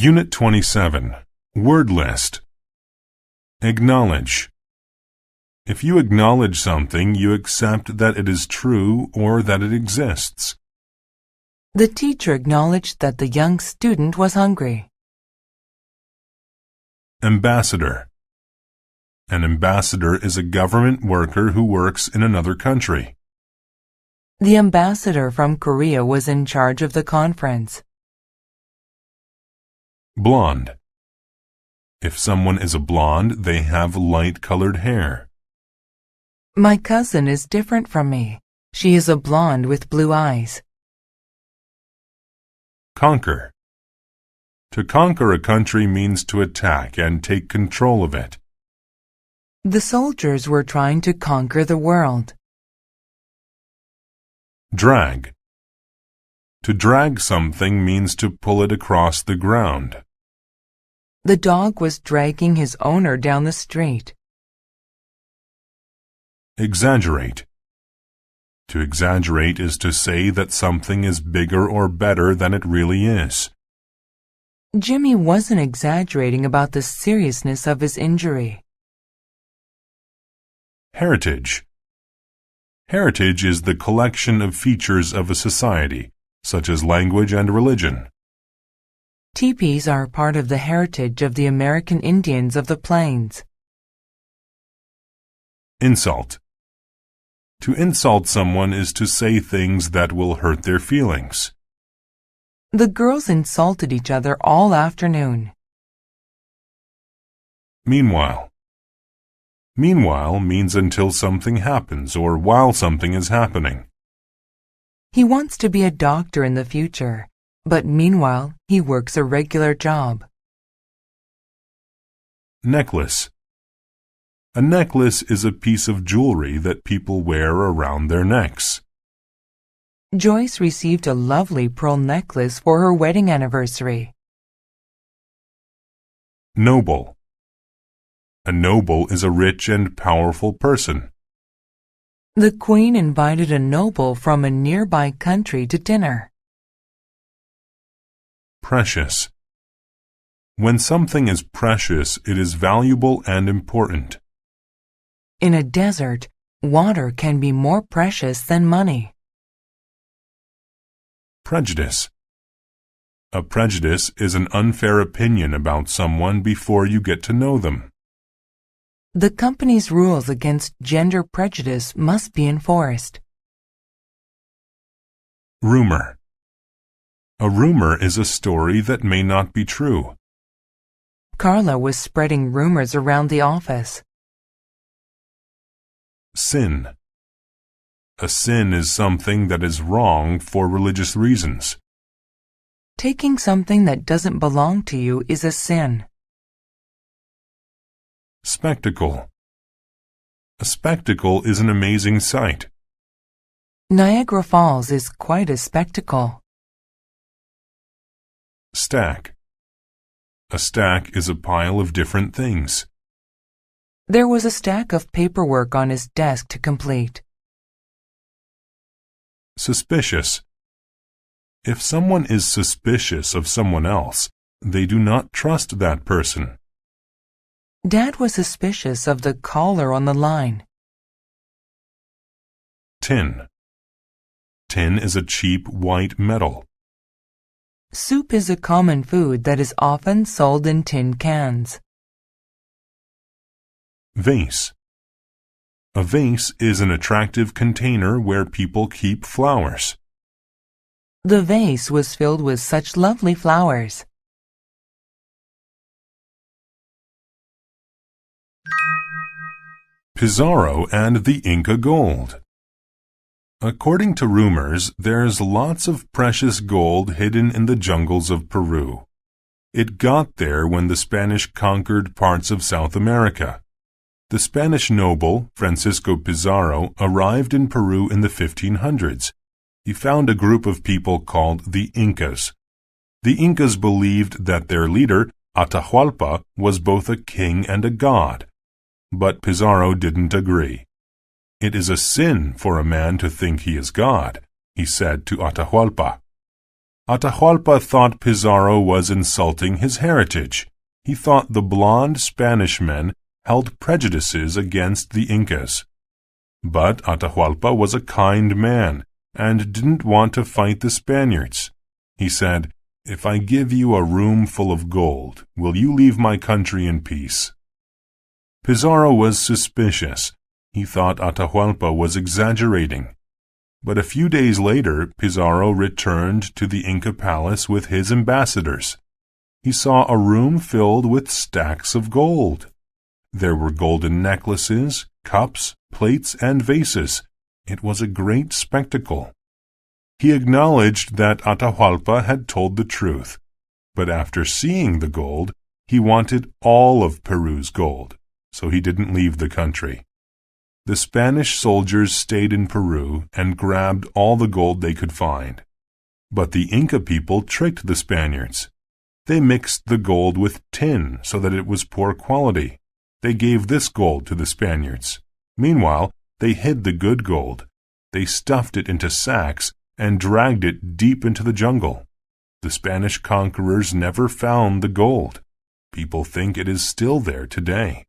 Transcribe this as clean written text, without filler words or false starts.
Unit 27. Word list. Acknowledge. If you acknowledge something, you accept that it is true or that it exists. The teacher acknowledged that the young student was hungry. Ambassador. An ambassador is a government worker who works in another country. The ambassador from Korea was in charge of the conference. Blonde. If someone is a blonde, they have light-colored hair. My cousin is different from me. She is a blonde with blue eyes. Conquer. To conquer a country means to attack and take control of it. The soldiers were trying to conquer the world. Drag. To drag something means to pull it across the ground. The dog was dragging his owner down the street. Exaggerate. To exaggerate is to say that something is bigger or better than it really is. Jimmy wasn't exaggerating about the seriousness of his injury. Heritage. Heritage is the collection of features of a society, such as language and religion. Teepees are part of the heritage of the American Indians of the Plains. Insult. To insult someone is to say things that will hurt their feelings. The girls insulted each other all afternoon. Meanwhile. Meanwhile means until something happens or while something is happening. He wants to be a doctor in the future, but meanwhile he works a regular job. Necklace. A necklace is a piece of jewelry that people wear around their necks. Joyce received a lovely pearl necklace for her wedding anniversary. Noble. A noble is a rich and powerful person. The Queen invited a noble from a nearby country to dinner. Precious. When something is precious, it is valuable and important. In a desert, water can be more precious than money. Prejudice. A prejudice is an unfair opinion about someone before you get to know them. The company's rules against gender prejudice must be enforced. Rumor. A rumor is a story that may not be true. Carla was spreading rumors around the office. Sin. A sin is something that is wrong for religious reasons. Taking something that doesn't belong to you is a sin. Spectacle. A spectacle is an amazing sight. Niagara Falls is quite a spectacle. Stack. A stack is a pile of different things. There was a stack of paperwork on his desk to complete. Suspicious. If someone is suspicious of someone else, they do not trust that person. Dad was suspicious of the caller on the line. Tin. Tin is a cheap white metal. Soup is a common food that is often sold in tin cans. Vase. A vase is an attractive container where people keep flowers. The vase was filled with such lovely flowers. Pizarro and the Inca gold. According to rumors, there's lots of precious gold hidden in the jungles of Peru. It got there when the Spanish conquered parts of South America. The Spanish noble, Francisco Pizarro, arrived in Peru in the 1500s. He found a group of people called the Incas. The Incas believed that their leader, Atahualpa, was both a king and a god. But Pizarro didn't agree. "It is a sin for a man to think he is God," he said to Atahualpa. Atahualpa thought Pizarro was insulting his heritage. He thought the blond Spanish men held prejudices against the Incas. But Atahualpa was a kind man and didn't want to fight the Spaniards. He said, "If I give you a room full of gold, will you leave my country in peace?" Pizarro was suspicious. He thought Atahualpa was exaggerating. But a few days later, Pizarro returned to the Inca palace with his ambassadors. He saw a room filled with stacks of gold. There were golden necklaces, cups, plates, and vases. It was a great spectacle. He acknowledged that Atahualpa had told the truth, but after seeing the gold, he wanted all of Peru's gold, so he didn't leave the country. The Spanish soldiers stayed in Peru and grabbed all the gold they could find. But the Inca people tricked the Spaniards. They mixed the gold with tin so that it was poor quality. They gave this gold to the Spaniards. Meanwhile, they hid the good gold. They stuffed it into sacks and dragged it deep into the jungle. The Spanish conquerors never found the gold. People think it is still there today.